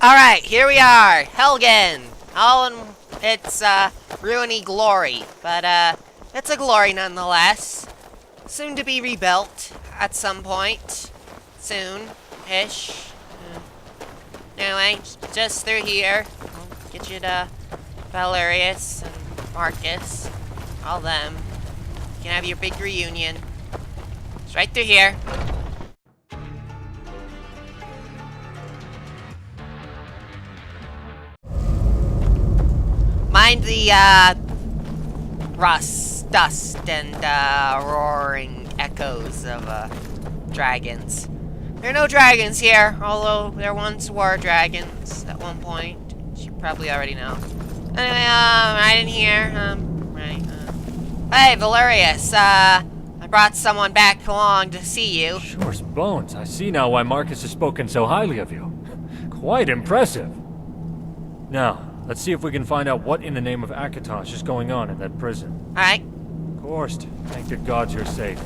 Alright, here we are, Helgen. All in its, ruiny glory. But, it's a glory nonetheless. Soon to be rebuilt at some point. Soon-ish. Anyway, just through here. I'll get you to Valerius and Marcus. All them. You can have your big reunion. It's right through here. Mind the, dust, and, roaring echoes of, dragons. There are no dragons here, although there once were dragons at one point. You probably already know. Anyway, right in here, Hey, Valerius, I brought someone back along to see you. Sure's bones. I see now why Marcus has spoken so highly of you. Quite impressive. Now, let's see if we can find out what in the name of Akatosh is going on in that prison. Alright. Of course, thank the gods you're safe.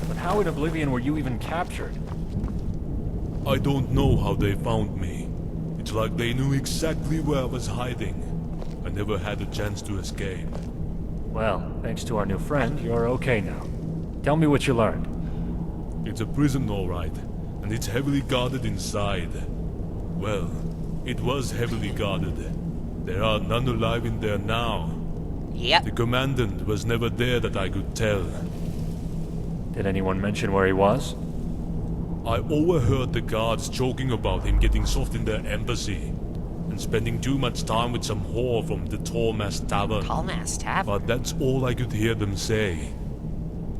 But how in Oblivion were you even captured? I don't know how they found me. It's like they knew exactly where I was hiding. I never had a chance to escape. Well, thanks to our new friend, you're okay now. Tell me what you learned. It's a prison, all right, and it's heavily guarded inside. Well, it was heavily guarded. There are none alive in there now. Yep. The commandant was never there that I could tell. Did anyone mention where he was? I overheard the guards joking about him getting soft in their embassy and spending too much time with some whore from the Tallmass Tavern. Tallmass Tavern? But that's all I could hear them say.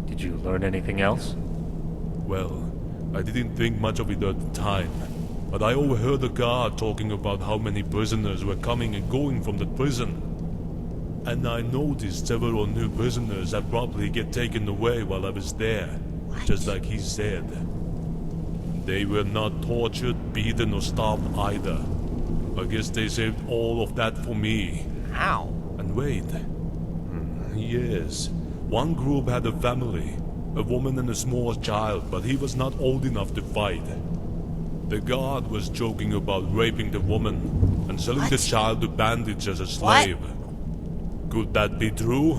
Did you learn anything else? Well, I didn't think much of it at the time, but I overheard a guard talking about how many prisoners were coming and going from the prison. And I noticed several new prisoners abruptly get taken away while I was there, just like he said. They were not tortured, beaten, or starved either. I guess they saved all of that for me. How? And wait. Yes. One group had a family, a woman and a small child, but he was not old enough to fight. The guard was joking about raping the woman and selling the child to bandits as a slave. Could that be true?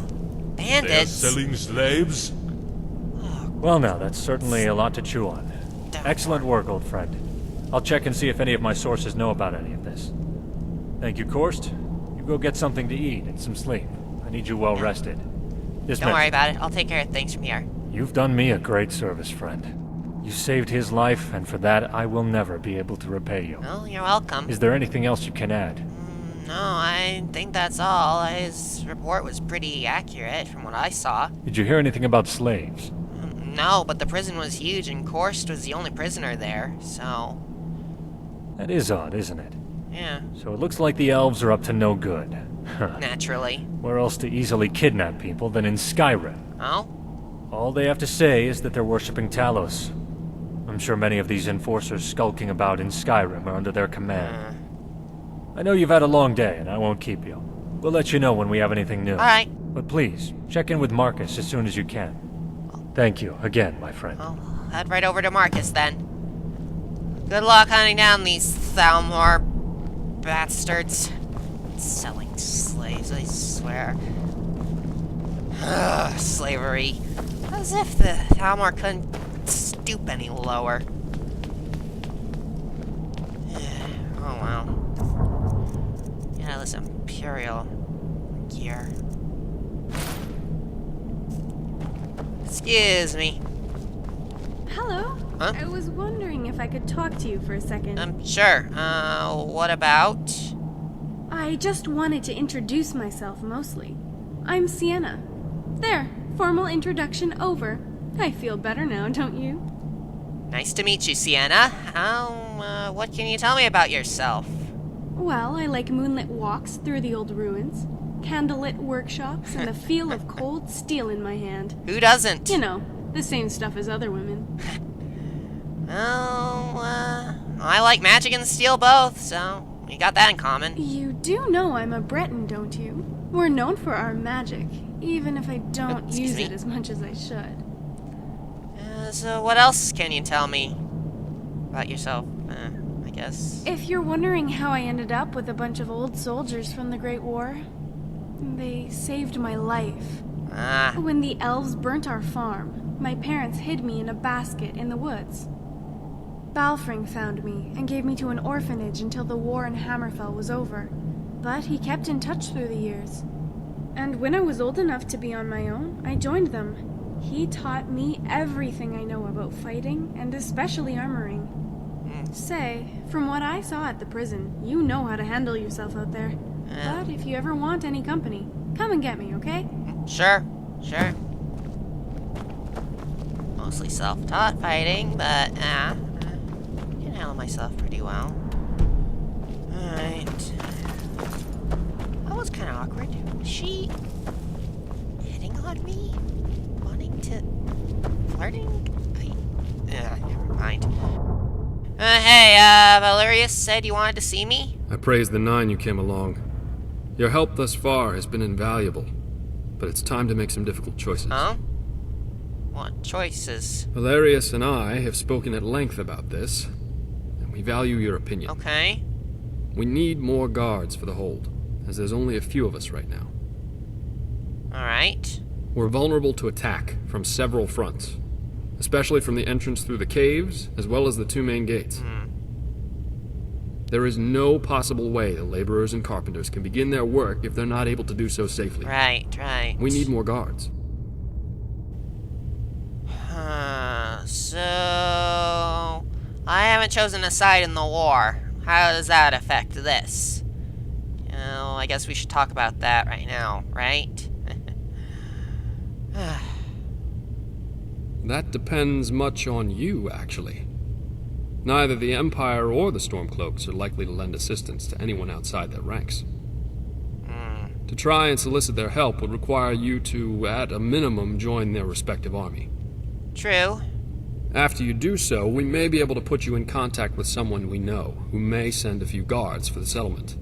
Bandits? They're selling slaves? Well now, that's certainly a lot to chew on. Excellent work, old friend. I'll check and see if any of my sources know about any of this. Thank you, Korst. You go get something to eat and some sleep. I need you well rested. Don't worry about it. I'll take care of things from here. You've done me a great service, friend. You saved his life, and for that I will never be able to repay you. Well, you're welcome. Is there anything else you can add? No, I think that's all. His report was pretty accurate from what I saw. Did you hear anything about slaves? No, but the prison was huge and Korst was the only prisoner there, so... That is odd, isn't it? Yeah. So it looks like the elves are up to no good. Naturally. Where else to easily kidnap people than in Skyrim? Oh? All they have to say is that they're worshipping Talos. I'm sure many of these enforcers skulking about in Skyrim are under their command. I know you've had a long day, and I won't keep you. We'll let you know when we have anything new. Alright. But please, check in with Marcus as soon as you can. Thank you again, my friend. I'll head right over to Marcus then. Good luck hunting down these Thalmor bastards. Selling slaves, I swear. Ugh, slavery. As if the Thalmor couldn't stoop any lower. Oh well. Yeah, this Imperial gear. Excuse me. Hello. Huh? I was wondering if I could talk to you for a second. Sure. What about? I just wanted to introduce myself mostly. I'm Sienna. There, formal introduction over. I feel better now, don't you? Nice to meet you, Sienna. What can you tell me about yourself? Well, I like moonlit walks through the old ruins, candlelit workshops, and the feel of cold steel in my hand. Who doesn't? You know, the same stuff as other women. Well, I like magic and steel both, so we got that in common. You do know I'm a Breton, don't you? We're known for our magic, even if I don't use it as much as I should. So what else can you tell me about yourself? I guess. If you're wondering how I ended up with a bunch of old soldiers from the Great War, they saved my life. When the elves burnt our farm, my parents hid me in a basket in the woods. Balfring found me and gave me to an orphanage until the war in Hammerfell was over. But he kept in touch through the years. And when I was old enough to be on my own, I joined them. He taught me everything I know about fighting, and especially armoring. Say, from what I saw at the prison, you know how to handle yourself out there. But if you ever want any company, come and get me, okay? Sure. Mostly self-taught fighting, but I can handle myself pretty well. Alright. That was kind of awkward. Was she hitting on me? Wanting to... flirting? Never mind. Hey, Valerius said you wanted to see me? I praise the 9 you came along. Your help thus far has been invaluable, but it's time to make some difficult choices. Huh? What choices? Valerius and I have spoken at length about this, and we value your opinion. Okay. We need more guards for the hold, as there's only a few of us right now. Alright. We're vulnerable to attack from several fronts, especially from the entrance through the caves, as well as the 2 main gates. There is no possible way the laborers and carpenters can begin their work if they're not able to do so safely. Right. We need more guards. So... I haven't chosen a side in the war. How does that affect this? I guess we should talk about that right now, right? That depends much on you, actually. Neither the Empire or the Stormcloaks are likely to lend assistance to anyone outside their ranks. To try and solicit their help would require you to, at a minimum, join their respective army. True. After you do so, we may be able to put you in contact with someone we know, who may send a few guards for the settlement.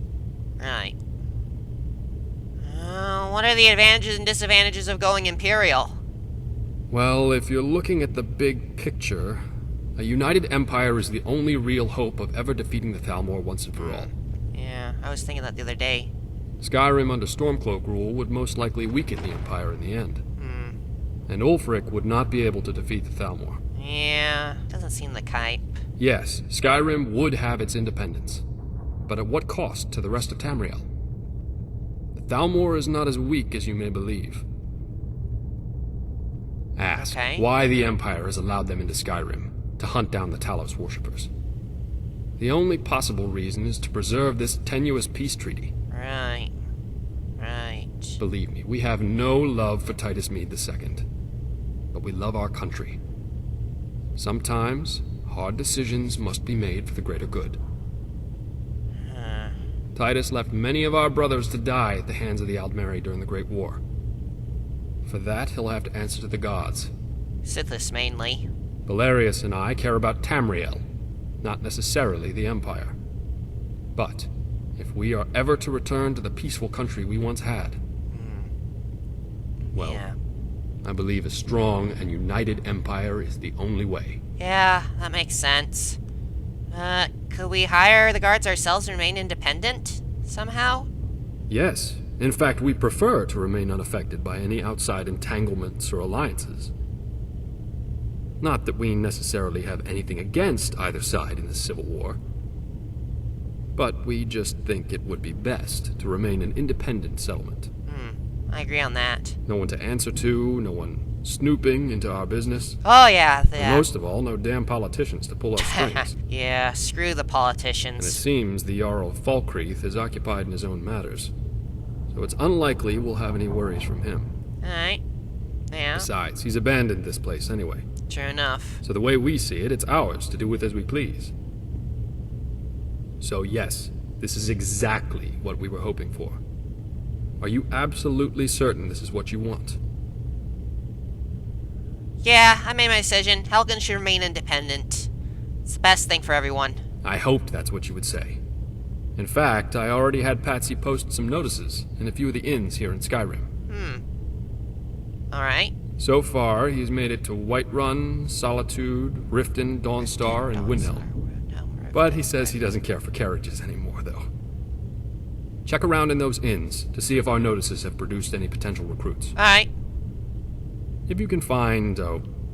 Right. What are the advantages and disadvantages of going Imperial? Well, if you're looking at the big picture, a united empire is the only real hope of ever defeating the Thalmor once and for all. Yeah, I was thinking that the other day. Skyrim under Stormcloak rule would most likely weaken the Empire in the end. And Ulfric would not be able to defeat the Thalmor. Yeah, doesn't seem the type. Yes, Skyrim would have its independence. But at what cost to the rest of Tamriel? The Thalmor is not as weak as you may believe. Ask why the Empire has allowed them into Skyrim, to hunt down the Talos worshippers. The only possible reason is to preserve this tenuous peace treaty. Right. Believe me, we have no love for Titus Mede II, but we love our country. Sometimes, hard decisions must be made for the greater good. Titus left many of our brothers to die at the hands of the Aldmeri during the Great War. For that, he'll have to answer to the gods. Sithis mainly. Valerius and I care about Tamriel, not necessarily the Empire. But, if we are ever to return to the peaceful country we once had, well, Yeah. I believe a strong and united empire is the only way. Yeah, that makes sense. Could we hire the guards ourselves and remain independent? Somehow? Yes. In fact, we prefer to remain unaffected by any outside entanglements or alliances. Not that we necessarily have anything against either side in this civil war. But we just think it would be best to remain an independent settlement. I agree on that. No one to answer to, no one snooping into our business. Oh, yeah. And most of all, no damn politicians to pull our strings. Yeah, screw the And it politicians. seems the Jarl of Falkreath is occupied in his own matters. So it's unlikely we'll have any worries from him. Alright. Yeah, Besides, he's abandoned this place anyway. true enough. So the way we see it, it's ours to do with as we please. So yes, this is exactly what we were hoping for. Are you absolutely certain this is what you want? Yeah, I made my decision. Helgen should remain independent. It's the best thing for everyone. I hoped that's what you would say. In fact, I already had Patsy post some notices in a few of the inns here in Skyrim. Alright. So far, he's made it to Whiterun, Solitude, Riften, Dawnstar, and Windhelm. But he says he doesn't care for carriages anymore, though. Check around in those inns to see if our notices have produced any potential recruits. Alright. If you can find,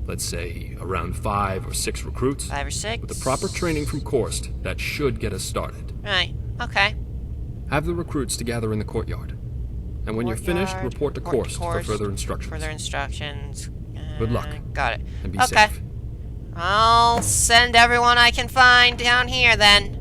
let's say, around 5 or 6 recruits, 5 or 6? with the proper training from Korst, that should get us started. Right. Okay. Have the recruits to gather in the courtyard. And when you're finished, report to Korst for further instructions. Further instructions. Good luck. Got it. And be okay. safe. I'll send everyone I can find down here then.